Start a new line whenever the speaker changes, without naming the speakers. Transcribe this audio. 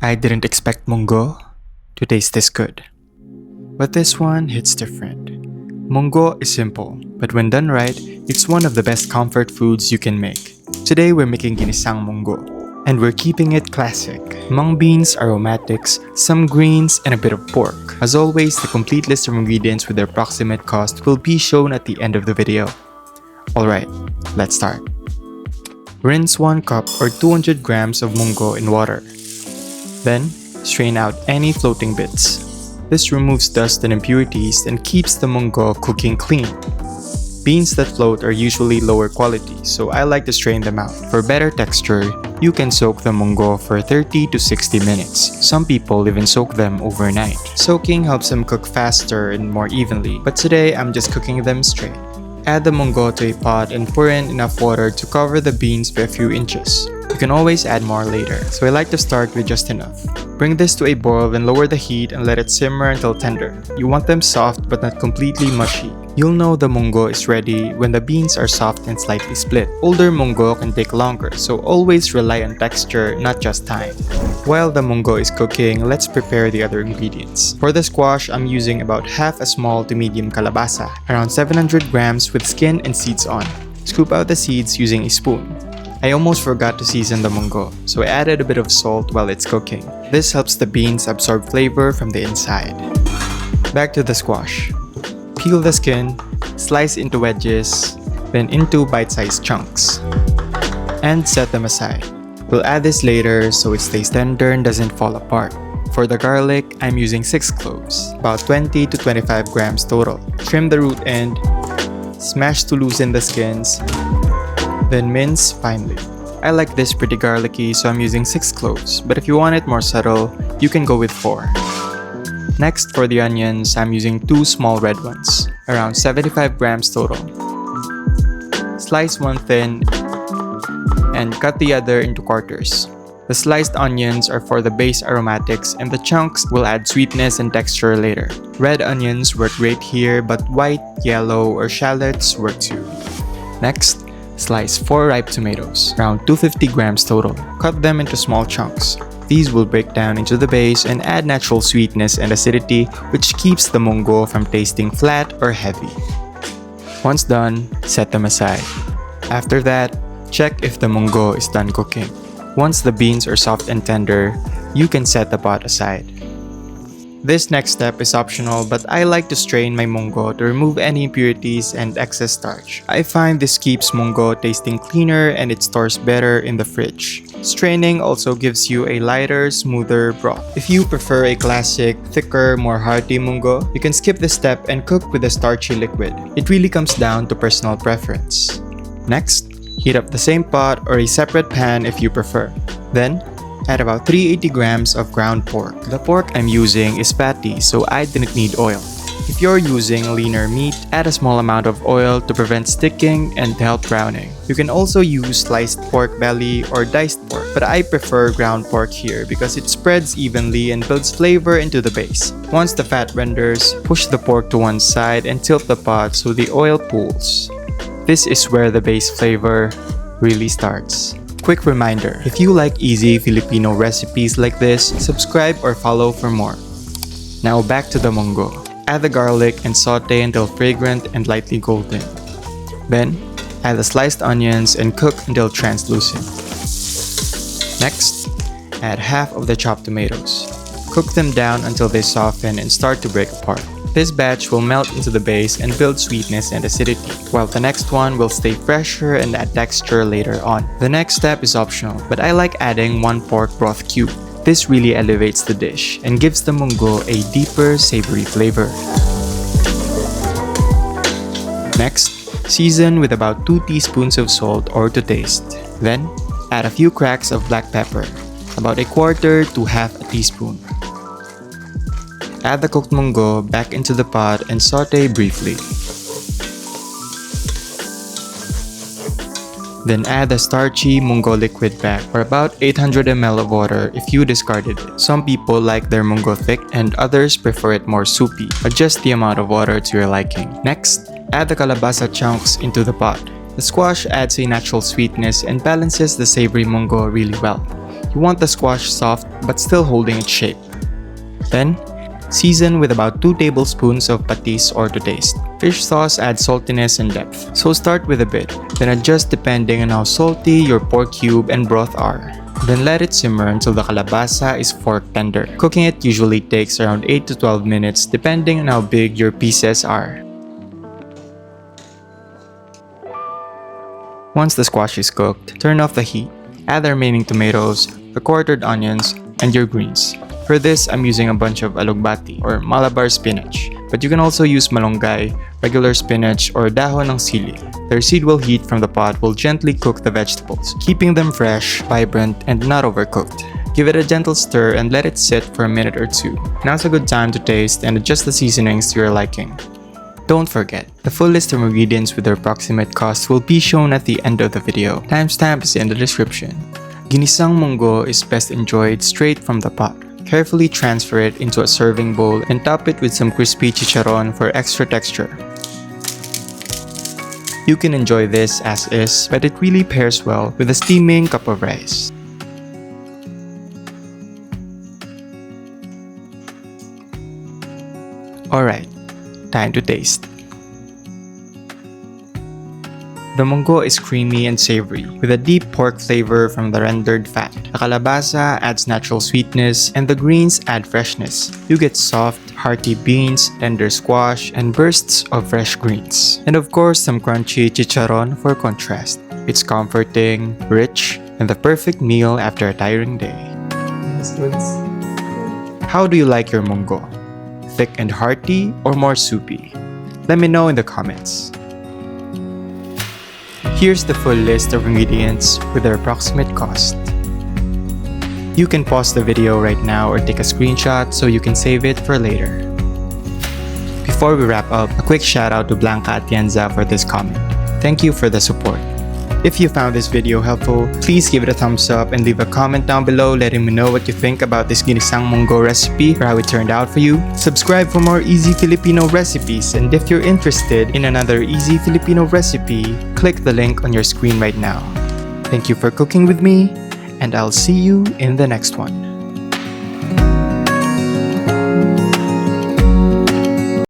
I didn't expect Munggo to taste this good. But this one hits different. Munggo is simple, but when done right, it's one of the best comfort foods you can make. Today we're making Ginisang Munggo, and we're keeping it classic. Mung beans, aromatics, some greens, and a bit of pork. As always, the complete list of ingredients with their approximate cost will be shown at the end of the video. Alright, let's start. Rinse 1 cup or 200 grams of munggo in water. Then, strain out any floating bits. This removes dust and impurities and keeps the munggo cooking clean. Beans that float are usually lower quality, so I like to strain them out. For better texture, you can soak the munggo for 30 to 60 minutes. Some people even soak them overnight. Soaking helps them cook faster and more evenly, but today I'm just cooking them straight. Add the munggo to a pot and pour in enough water to cover the beans by a few inches. You can always add more later, so I like to start with just enough. Bring this to a boil and lower the heat and let it simmer until tender. You want them soft but not completely mushy. You'll know the munggo is ready when the beans are soft and slightly split. Older munggo can take longer, so always rely on texture, not just time. While the munggo is cooking, let's prepare the other ingredients. For the squash, I'm using about half a small to medium kalabasa, around 700 grams with skin and seeds on. Scoop out the seeds using a spoon. I almost forgot to season the munggo, so I added a bit of salt while it's cooking. This helps the beans absorb flavor from the inside. Back to the squash. Peel the skin, slice into wedges, then into bite-sized chunks, and set them aside. We'll add this later so it stays tender and doesn't fall apart. For the garlic, I'm using 6 cloves, about 20 to 25 grams total. Trim the root end, smash to loosen the skins, then mince finely. I like this pretty garlicky, so I'm using 6 cloves, but if you want it more subtle, you can go with 4. Next, for the onions, I'm using 2 small red ones, around 75 grams total. Slice one thin and cut the other into quarters. The sliced onions are for the base aromatics and the chunks will add sweetness and texture later. Red onions work great here, but white, yellow, or shallots work too. Next, slice 4 ripe tomatoes, around 250 grams total. Cut them into small chunks. These will break down into the base and add natural sweetness and acidity, which keeps the munggo from tasting flat or heavy. Once done, set them aside. After that, check if the munggo is done cooking. Once the beans are soft and tender, you can set the pot aside. This next step is optional, but I like to strain my munggo to remove any impurities and excess starch. I find this keeps munggo tasting cleaner and it stores better in the fridge. Straining also gives you a lighter, smoother broth. If you prefer a classic, thicker, more hearty munggo, you can skip this step and cook with a starchy liquid. It really comes down to personal preference. Next, heat up the same pot or a separate pan if you prefer. Then, add about 380 grams of ground pork. The pork I'm using is fatty, so I didn't need oil. If you're using leaner meat, add a small amount of oil to prevent sticking and help browning. You can also use sliced pork belly or diced pork, but I prefer ground pork here because it spreads evenly and builds flavor into the base. Once the fat renders, push the pork to one side and tilt the pot so the oil pools. This is where the base flavor really starts. Quick reminder, if you like easy Filipino recipes like this, subscribe or follow for more. Now back to the munggo. Add the garlic and saute until fragrant and lightly golden. Then, add the sliced onions and cook until translucent. Next, add half of the chopped tomatoes. Cook them down until they soften and start to break apart. This batch will melt into the base and build sweetness and acidity, while the next one will stay fresher and add texture later on. The next step is optional, but I like adding 1 pork broth cube. This really elevates the dish and gives the munggo a deeper, savory flavor. Next, season with about 2 teaspoons of salt or to taste. Then, add a few cracks of black pepper, about 1/4 to half a teaspoon. Add the cooked munggo back into the pot and saute briefly. Then add the starchy munggo liquid back, or about 800 ml of water if you discarded it. Some people like their munggo thick and others prefer it more soupy. Adjust the amount of water to your liking. Next, add the kalabasa chunks into the pot. The squash adds a natural sweetness and balances the savory munggo really well. You want the squash soft but still holding its shape. Then, season with about 2 tablespoons of patis or to taste. Fish sauce adds saltiness and depth, so start with a bit, then adjust depending on how salty your pork cube and broth are. Then let it simmer until the kalabasa is fork tender. Cooking it usually takes around 8 to 12 minutes depending on how big your pieces are. Once the squash is cooked, turn off the heat. Add the remaining tomatoes, the quartered onions, and your greens. For this, I'm using a bunch of alugbati or Malabar spinach, but you can also use malunggay, regular spinach, or dahon ng sili. The residual heat from the pot will gently cook the vegetables, keeping them fresh, vibrant, and not overcooked. Give it a gentle stir and let it sit for a minute or two. Now's a good time to taste and adjust the seasonings to your liking. Don't forget, the full list of ingredients with their approximate costs will be shown at the end of the video. Timestamp is in the description. Ginisang Munggo is best enjoyed straight from the pot. Carefully transfer it into a serving bowl and top it with some crispy chicharon for extra texture. You can enjoy this as is, but it really pairs well with a steaming cup of rice. Alright, time to taste. The munggo is creamy and savory, with a deep pork flavor from the rendered fat. The kalabasa adds natural sweetness, and the greens add freshness. You get soft, hearty beans, tender squash, and bursts of fresh greens. And of course, some crunchy chicharon for contrast. It's comforting, rich, and the perfect meal after a tiring day. How do you like your munggo? Thick and hearty or more soupy? Let me know in the comments. Here's the full list of ingredients with their approximate cost. You can pause the video right now or take a screenshot so you can save it for later. Before we wrap up, a quick shout out to Blanca Atienza for this comment. Thank you for the support. If you found this video helpful, please give it a thumbs up and leave a comment down below letting me know what you think about this Ginisang Munggo recipe or how it turned out for you. Subscribe for more easy Filipino recipes, and if you're interested in another easy Filipino recipe, click the link on your screen right now. Thank you for cooking with me, and I'll see you in the next one.